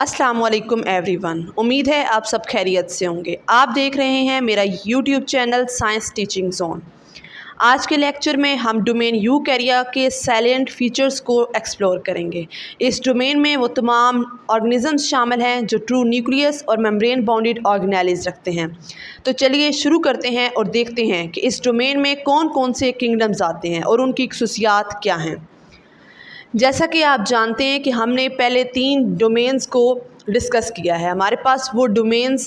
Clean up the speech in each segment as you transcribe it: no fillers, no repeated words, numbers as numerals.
अस्सलाम वालेकुम एवरीवन। उम्मीद है आप सब खैरियत से होंगे। आप देख रहे हैं मेरा YouTube channel science teaching zone. आज के लेक्चर में हम डोमेन यूकैरिया के सैलिएंट फीचर्स को एक्सप्लोर करेंगे। इस डोमेन में वो तमाम ऑर्गेनिजम्स शामिल हैं जो ट्रू न्यूक्लियस और मेम्ब्रेन बाउंडेड ऑर्गेनेलिज रखते हैं। तो चलिए शुरू करते हैं और देखते हैं कि इस डोमेन में कौन कौन से किंगडम्स आते हैं और उनकी खसूसियात क्या हैं। जैसा कि आप जानते हैं कि हमने पहले 3 डोमेन्स को डिस्कस किया है। हमारे पास वो डोमेन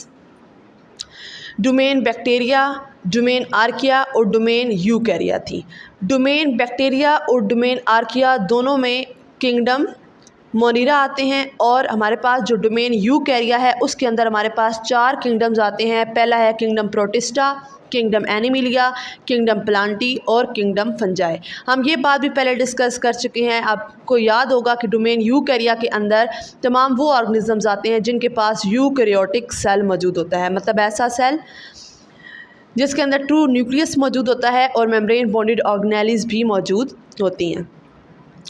बैक्टीरिया, डोमेन आर्किया और डोमेन यूकैरिया थी। डोमेन बैक्टीरिया और डोमेन आर्किया दोनों में किंगडम मोनिरा आते हैं और हमारे पास जो डोमेन यूकैरिया है उसके अंदर हमारे पास 4 किंगडम्स आते हैं। पहला है kingdom protista, kingdom Animalia, kingdom Plantae और किंगडम फंजाई। हम ये बात भी पहले डिस्कस कर चुके हैं। आपको याद होगा कि डोमेन यूकैरिया के अंदर तमाम वो ऑर्गेनिजम्स आते हैं जिनके पास यूकैरियोटिक सेल मौजूद होता है, मतलब ऐसा सेल जिसके अंदर ट्रू न्यूक्लियस मौजूद होता है और मेम्ब्रेन बॉन्डेड ऑर्गेनेलिज भी मौजूद होती हैं।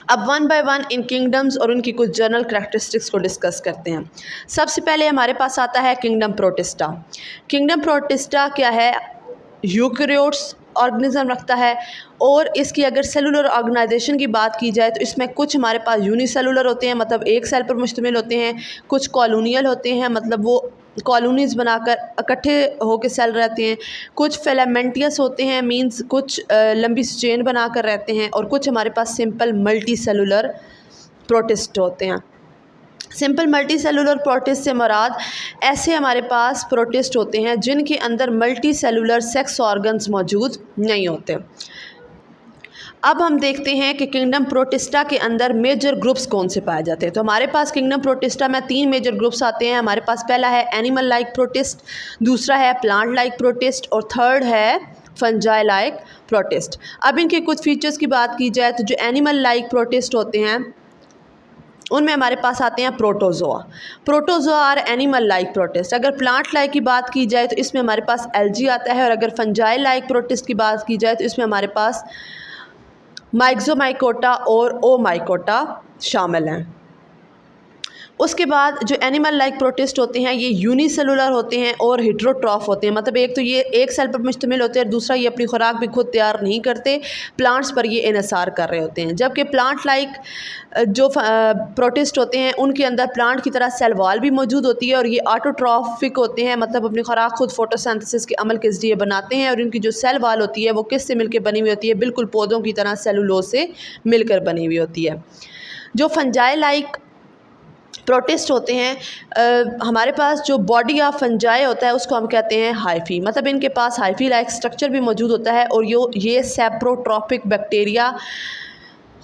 अब one by one in kingdoms और उनकी कुछ जनरल करैक्टरिस्टिक्स को डिस्कस करते हैं। सबसे पहले हमारे पास आता है किंगडम प्रोटिस्टा। किंगडम प्रोटिस्टा क्या है? यूकैरियोट्स ऑर्गेनिज्म रखता है और इसकी अगर सेलुलर ऑर्गेनाइजेशन की बात की जाए तो इसमें कुछ हमारे पास यूनिसेलुलर होते हैं, मतलब एक सेल पर मुश्तमिल होते हैं। कुछ कॉलोनियल होते हैं, मतलब वो कॉलोनीज़ बनाकर इकट्ठे होकर सेल रहते हैं। कुछ फिलामेंटियस होते हैं, मींस कुछ लंबी चेन बनाकर रहते हैं। और कुछ हमारे पास सिंपल मल्टी सेलुलर प्रोटिस्ट होते हैं। सिंपल मल्टी सेलुलर प्रोटिस्ट से मुराद ऐसे हमारे पास प्रोटिस्ट होते हैं जिनके अंदर मल्टी सेलुलर सेक्स ऑर्गन्स मौजूद नहीं होते। अब हम देखते हैं कि किंगडम प्रोटिस्टा के अंदर मेजर ग्रुप्स कौन से पाए जाते हैं। तो हमारे पास किंगडम प्रोटिस्टा में 3 मेजर ग्रुप्स आते हैं। हमारे पास पहला है एनिमल लाइक प्रोटिस्ट, दूसरा है प्लांट लाइक प्रोटिस्ट और थर्ड है फंजाई लाइक प्रोटिस्ट। अब इनके कुछ फीचर्स की बात की जाए तो जो एनिमल लाइक प्रोटिस्ट होते हैं उनमें हमारे पास आते हैं प्रोटोजोआ और एनिमल लाइक प्रोटिस्ट। अगर प्लांट लाइक की बात की जाए तो इसमें हमारे पास एल्गी आता है और अगर फंजाई लाइक प्रोटिस्ट की बात की जाए तो इसमें हमारे पास माइक्सोमाइकोटा और ओमाइकोटा शामिल हैं। उसके बाद जो एनिमल लाइक प्रोटिस्ट होते हैं ये यूनिसेलुलर होते हैं और हेटेरोट्रॉफ होते हैं, मतलब एक तो ये एक सेल पर मुश्तमिल होते हैं और दूसरा ये अपनी खुराक भी खुद तैयार नहीं करते, प्लांट्स पर ये इन्हिसार कर रहे होते हैं। जबकि प्लांट लाइक जो प्रोटिस्ट होते हैं उनके अंदर प्लांट की तरह सेल वॉल भी मौजूद होती है और ये ऑटोट्रॉफिक होते हैं, मतलब अपनी खुराक खुद फोटोसिंथेसिस के अमल के ज़रिए बनाते हैं। और इनकी जो सेल वॉल होती है वो किससे मिलकर बनी हुई होती है? बिल्कुल पौधों की तरह सेलुलोज से मिलकर बनी हुई होती है। जो फंजाई लाइक प्रोटिस्ट होते हैं हमारे पास जो बॉडी ऑफ फंजाई होता है उसको हम कहते हैं हाइफी, मतलब इनके पास हाइफी लाइक स्ट्रक्चर भी मौजूद होता है और ये सेप्रोट्रॉपिक बैक्टीरिया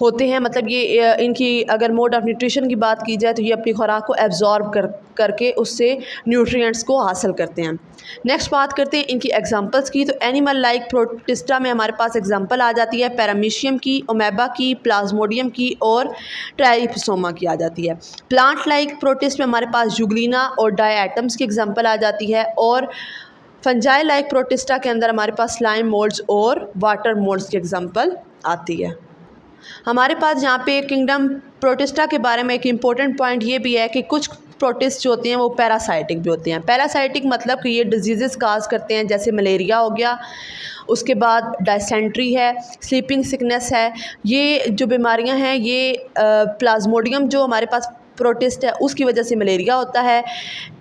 होते हैं, मतलब ये इनकी अगर मोड ऑफ न्यूट्रिशन की बात की जाए तो ये अपनी खुराक को एब्जॉर्ब करके उससे न्यूट्रिएंट्स को हासिल करते हैं। नेक्स्ट बात करते हैं इनकी एग्जांपल्स की। तो एनिमल लाइक प्रोटिस्टा में हमारे पास एग्जांपल आ जाती है पैरामीशियम की, ओमेबा की, प्लाज्मोडियम की और ट्राइपोसोमा की आ जाती है। प्लांट लाइक प्रोटिस्ट में हमारे पास जुगलिना और डायटम्स की एग्जांपल आ जाती है और फंजाई लाइक प्रोटिस्टा के अंदर हमारे पास स्लाइम मोल्ड्स और वाटर मोल्ड्स की एग्जांपल आती है। हमारे पास यहाँ पे किंगडम प्रोटिस्टा के बारे में एक इम्पोर्टेंट पॉइंट ये भी है कि कुछ प्रोटिस्ट जो होते हैं वो पैरासाइटिक भी होते हैं। पैरासाइटिक मतलब कि ये डिजीज़ काज करते हैं, जैसे मलेरिया हो गया, उसके बाद डायसेंट्री है, स्लीपिंग सिकनेस है। ये जो बीमारियां हैं ये प्लाज्मोडियम जो हमारे पास प्रोटिस्ट है उसकी वजह से मलेरिया होता है।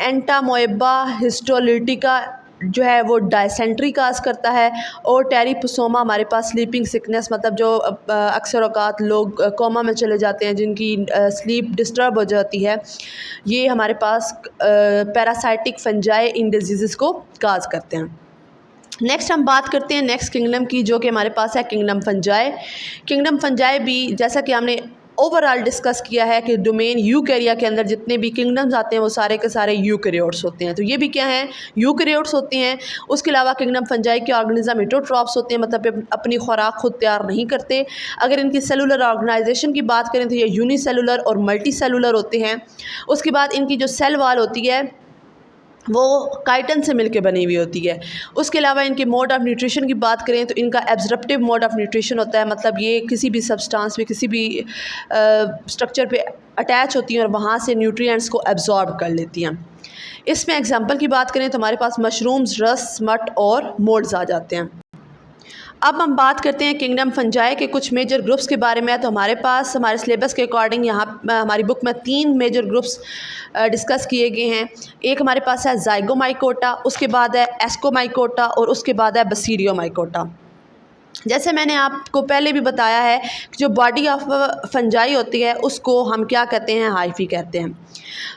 एंटामोएबा हिस्टोलिटिका जो है वो डायसेंट्री काज करता है और टेरिपोसोमा हमारे पास स्लीपिंग सिकनेस, मतलब जो अक्सर औकात लोग कोमा में चले जाते हैं जिनकी स्लीप डिस्टर्ब हो जाती है, ये हमारे पास पैरासाइटिक फंजाई इन डिजीज़ को काज करते हैं। नेक्स्ट हम बात करते हैं नेक्स्ट किंगडम की जो कि हमारे पास है किंगडम फंजाई। किंगडम फंजाई भी जैसा कि हमने ओवरऑल डिस्कस किया है कि डोमेन यूकैरिया के अंदर जितने भी किंगडम्स आते हैं वो सारे के सारे यूकैरियोट्स होते हैं। तो ये भी क्या हैं? यूकैरियोट्स होते हैं। उसके अलावा किंगडम फंजाई के ऑर्गेनिज्म हेटेरोट्रॉफ्स होते हैं, मतलब अपनी खुराक खुद तैयार नहीं करते। अगर इनकी सेलुलर ऑर्गेनाइजेशन की बात करें तो ये यूनिसेलुलर और मल्टी सेलुलर होते हैं। उसके बाद इनकी जो सेल वॉल होती है वो काइटन से मिलकर बनी हुई होती है। उसके अलावा इनके मोड ऑफ़ न्यूट्रिशन की बात करें तो इनका एब्जॉर्प्टिव मोड ऑफ़ न्यूट्रिशन होता है, मतलब ये किसी भी सब्सटेंस पे, किसी भी स्ट्रक्चर पे अटैच होती हैं और वहाँ से न्यूट्रिएंट्स को एब्जॉर्ब कर लेती हैं। इसमें एग्जांपल की बात करें तो हमारे पास मशरूम्स, रस्ट, स्मट और मोल्ड्स आ जाते हैं। अब हम बात करते हैं किंगडम फंजाई के कुछ मेजर ग्रुप्स के बारे में। तो हमारे पास हमारे सिलेबस के अकॉर्डिंग यहाँ हमारी बुक में 3 मेजर ग्रुप्स डिस्कस किए गए हैं। एक हमारे पास है ज़ाइगोमाइकोटा, उसके बाद है एस्कोमाइकोटा और उसके बाद है बसीडियोमाइकोटा। जैसे मैंने आपको पहले भी बताया है कि जो बॉडी ऑफ फंजाई होती है उसको हम क्या कहते हैं, हाइफी कहते हैं।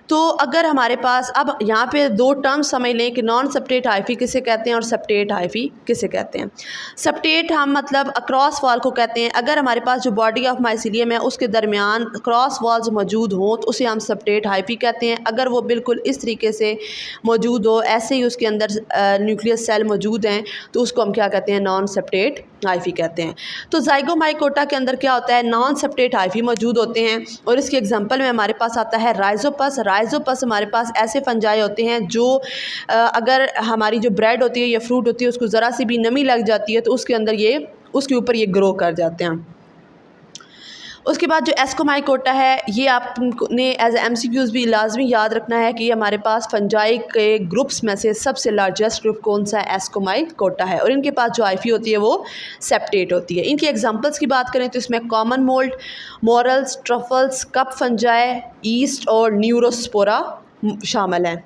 तो अगर हमारे पास अब यहाँ पे 2 टर्म्स समझ लें कि नॉन सेप्टेट हाइफी किसे कहते हैं और सेप्टेट हाइफी किसे कहते हैं। सेप्टेट हम मतलब अक्रॉस वॉल को कहते हैं। अगर हमारे पास जो बॉडी ऑफ माइसीलियम है उसके दरमियान क्रॉस वॉल्स मौजूद हों तो उसे हम सेप्टेट हाइफी कहते हैं। अगर वो बिल्कुल इस तरीके से मौजूद हो, ऐसे ही उसके अंदर न्यूक्लियस सेल मौजूद हैं, तो उसको हम क्या कहते हैं, नॉन सेप्टेट हाइफी कहते हैं। तो ज़ाइगोमाइकोटा के अंदर क्या होता है, नॉन सेप्टेट हाइफी मौजूद होते हैं। और इसके एग्जांपल में हमारे पास आता है राइजोपस। राइजोपस हमारे पास ऐसे फंजाई होते हैं जो अगर हमारी जो ब्रेड होती है या फ्रूट होती है उसको ज़रा सी भी नमी लग जाती है तो उसके अंदर ये उसके ऊपर ये ग्रो कर जाते हैं। उसके बाद जो एस्कोमाइकोटा है, ये आपने एज MCQs भी लाजमी याद रखना है कि हमारे पास फंजाई के ग्रुप्स में से सबसे लार्जेस्ट ग्रुप कौन सा है, एस्कोमाइकोटा है। और इनके पास जो हाइफी होती है वो सेप्टेट होती है। इनकी एग्जांपल्स की बात करें तो इसमें common mould, morals, truffles, cup fungi, east और न्यूरोस्पोरा शामिल हैं।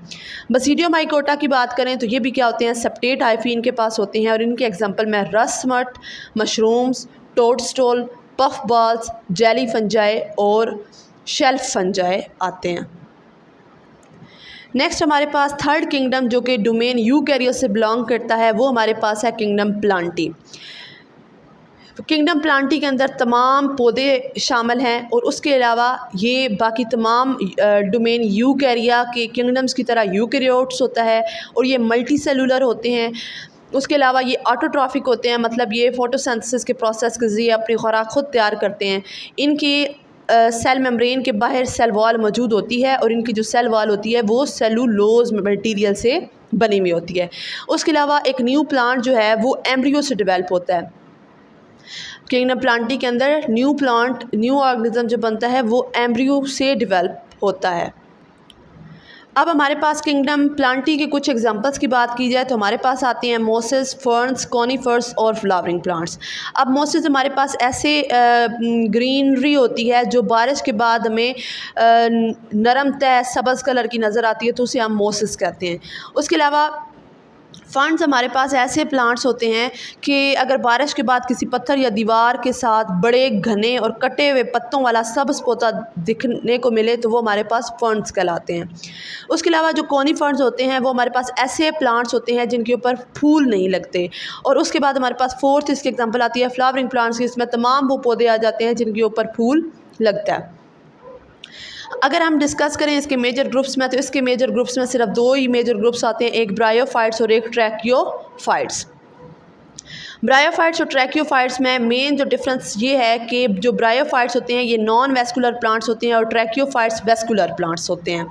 बसीडियोमाइकोटा की बात करें तो ये भी क्या होते हैं, सेप्टेट हाइफी इनके पास होते हैं। और इनके एग्जांपल में रस्मट, mushrooms, toadstool, puff balls, jelly fungi और शेल्फ फंजाई आते हैं। नेक्स्ट हमारे पास थर्ड किंगडम जो कि डोमेन यूकैरियोट से बिलोंग करता है, वो हमारे पास है किंगडम प्लांटी। किंगडम प्लांटी के अंदर तमाम पौधे शामिल हैं और उसके अलावा ये बाकी तमाम डोमेन यूकैरिया के किंगडम्स की तरह यूकैरियोट्स होता है और ये मल्टी सेलुलर होते हैं। उसके अलावा ये ऑटोट्रॉफिक होते हैं, मतलब ये फोटोसिंथेसिस के प्रोसेस के ज़रिए अपनी खुराक खुद तैयार करते हैं। इनकी सेल मेम्ब्रेन के बाहर सेल वॉल मौजूद होती है और इनकी जो सेल वॉल होती है वो सेलुलोज मटेरियल से बनी हुई होती है। उसके अलावा एक न्यू प्लांट जो है वो एम्ब्रियो से डेवलप होता है। किंगडम प्लांटी के अंदर न्यू प्लांट, न्यू ऑर्गेनिज्म जो बनता है वो एम्ब्रियो से डेवलप होता है। अब हमारे पास किंगडम प्लांटी के कुछ एग्जांपल्स की बात की जाए तो हमारे पास आते हैं मोसेस, फर्न्स, कॉनीफर्स और फ्लावरिंग प्लांट्स। अब मोसेस हमारे पास ऐसे ग्रीनरी होती है जो बारिश के बाद हमें नरम तय सब्ज़ कलर की नज़र आती है, तो उसे हम मोसेस कहते हैं। उसके अलावा फंड्स हमारे पास ऐसे प्लांट्स होते हैं कि अगर बारिश के बाद किसी पत्थर या दीवार के साथ बड़े घने और कटे हुए पत्तों वाला सब्ज़ पौधा दिखने को मिले तो वो हमारे पास फंड्स कहलाते हैं। उसके अलावा जो कोनी फंड्स होते हैं वो हमारे पास ऐसे प्लांट्स होते हैं जिनके ऊपर फूल नहीं लगते। और उसके बाद हमारे पास फोर्थ इसकी एग्जाम्पल आती है फ्लावरिंग प्लांट्स की। इसमें तमाम वो पौधे आ जाते हैं जिनके ऊपर फूल लगता है। अगर हम डिस्कस करें इसके मेजर ग्रुप्स में तो इसके मेजर ग्रुप्स में सिर्फ 2 ही मेजर ग्रुप्स आते हैं, एक ब्रायोफाइट्स और एक ट्रैकियोफाइट्स। ब्रायोफाइट्स और ट्रैकियोफाइट्स में मेन जो डिफरेंस ये है कि जो ब्रायोफाइट्स होते हैं ये नॉन वेस्कुलर प्लांट्स होते हैं और ट्रैकियोफाइट्स वेस्कुलर प्लांट्स होते हैं।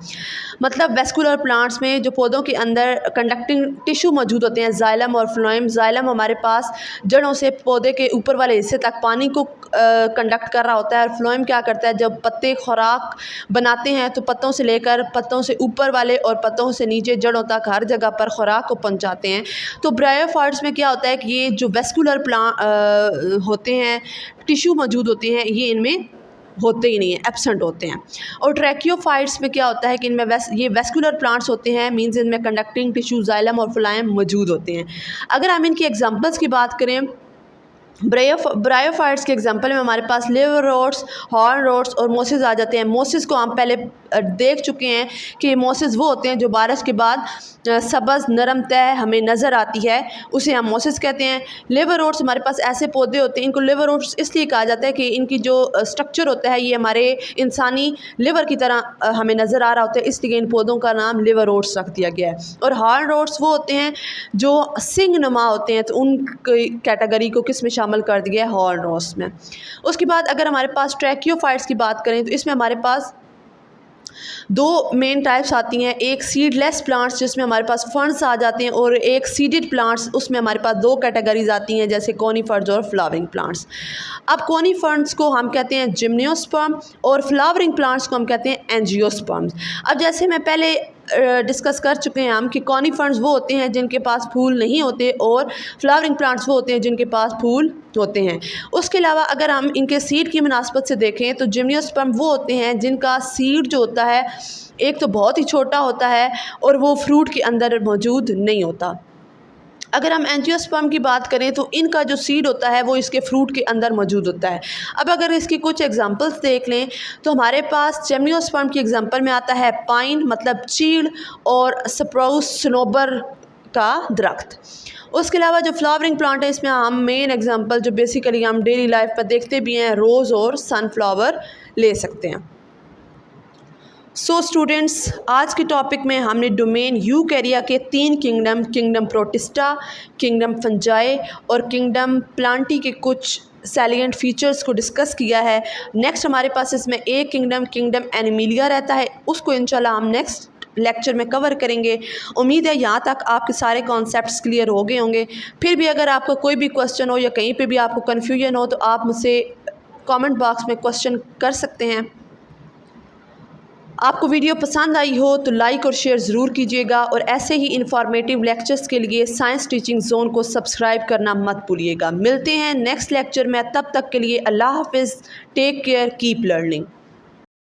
मतलब वेस्कुलर प्लांट्स में जो पौधों के अंदर कंडक्टिंग टिश्यू मौजूद होते हैं, जाइलम और फ्लोएम। जाइलम हमारे पास जड़ों से पौधे के ऊपर वाले हिस्से तक पानी को कंडक्ट कर रहा होता है और फ्लोएम क्या करता है, जब पत्ते खुराक बनाते हैं तो पत्तों से लेकर पत्तों से ऊपर वाले और पत्तों से नीचे जड़ों तक हर जगह पर खुराक को पहुंचाते हैं। तो ब्रायोफाइट्स में क्या होता है कि ये जो वेस्कुलर प्लांट होते हैं, टिश्यू मौजूद होते हैं, ये इनमें होते ही नहीं है, एब्सेंट होते हैं। और ट्रैकियोफाइट्स में क्या होता है कि इनमें ये वेस्कुलर प्लांट्स होते हैं, मींस इनमें कंडक्टिंग टिश्यू, जाइलम और फ्लोएम मौजूद होते हैं। अगर हम इनकी एग्जांपल्स की बात करें, ब्रायोफाइट्स के एग्जांपल में हमारे पास लिवर रोड्स, हॉर्न रोड्स और मोसेस आ जाते हैं। मोसेस को हम पहले देख चुके हैं कि मोसेस वो होते हैं जो बारिश के बाद सब्ज़ नरम तय हमें नज़र आती है, उसे हम मोसेस कहते हैं। लिवर रोड्स हमारे पास ऐसे पौधे होते हैं, इनको लिवर रोड्स इसलिए कहा जाता है कि इनकी जो स्ट्रक्चर होता है ये हमारे इंसानी लिवर की तरह हमें नज़र आ रहा होता है, इसलिए इन पौधों का नाम लिवर रोड्स रख दिया गया है। और हॉर्न रोड्स वो होते हैं जो सिंग नुमा होते हैं, तो उन कैटेगरी को किस में शामिल कर दिया है, हॉर्न रोड्स में। उसके बाद अगर हमारे पास ट्रैकियोफाइट्स की बात करें तो इसमें हमारे पास दो मेन टाइप्स आती हैं, एक सीडलेस प्लांट्स जिसमें हमारे पास फंड्स आ जाते हैं, और एक सीडेड प्लांट्स, उसमें हमारे पास दो कैटेगरीज आती हैं जैसे कोनीफर्स और फ्लावरिंग प्लांट्स। अब कोनीफर्स को हम कहते हैं जिम्नोस्पर्म और फ्लावरिंग प्लांट्स को हम कहते हैं एंजियोस्पर्म्स। अब जैसे मैं पहले डिस्कस कर चुके हैं हम कि कोनीफर्स वो होते हैं जिनके पास फूल नहीं होते, और फ्लावरिंग प्लांट्स वो होते हैं जिनके पास फूल होते हैं। उसके अलावा अगर हम इनके सीड की मुनासबत से देखें तो जिम्नोस्पर्म वो होते हैं जिनका सीड जो होता है एक तो बहुत ही छोटा होता है और वो फ्रूट के अंदर मौजूद नहीं होता। अगर हम एंजियोस्पर्म की बात करें तो इनका जो सीड होता है वो इसके फ्रूट के अंदर मौजूद होता है। अब अगर इसकी कुछ एग्जांपल्स देख लें तो हमारे पास जिम्नोस्पर्म की एग्जांपल में आता है पाइन मतलब चीड़ और स्प्रूस सनोबर का दरख्त। उसके अलावा जो फ्लावरिंग प्लांट है इसमें हम मेन एग्जांपल जो बेसिकली हम डेली लाइफ पर देखते भी हैं रोज़ और सनफ्लावर ले सकते हैं। सो स्टूडेंट्स, आज के टॉपिक में हमने डोमेन यूकैरिया के 3 किंगडम प्रोटिस्टा, किंगडम फंजाई और किंगडम प्लांटी के कुछ सैलिएंट फीचर्स को डिस्कस किया है। नेक्स्ट हमारे पास इसमें एक किंगडम एनिमिलिया रहता है, उसको इंशाल्लाह हम नेक्स्ट लेक्चर में कवर करेंगे। उम्मीद है यहाँ तक आपके सारे कॉन्सेप्ट्स क्लियर हो गए होंगे। फिर भी अगर आपका कोई भी क्वेश्चन हो या कहीं पे भी आपको कन्फ्यूजन हो तो आप मुझसे कमेंट बॉक्स में क्वेश्चन कर सकते हैं। आपको वीडियो पसंद आई हो तो लाइक और शेयर ज़रूर कीजिएगा, और ऐसे ही इंफॉर्मेटिव लेक्चर्स के लिए साइंस टीचिंग जोन को सब्सक्राइब करना मत भूलिएगा। मिलते हैं नेक्स्ट लेक्चर में, तब तक के लिए अल्लाह हाफिज़, टेक केयर, कीप लर्निंग।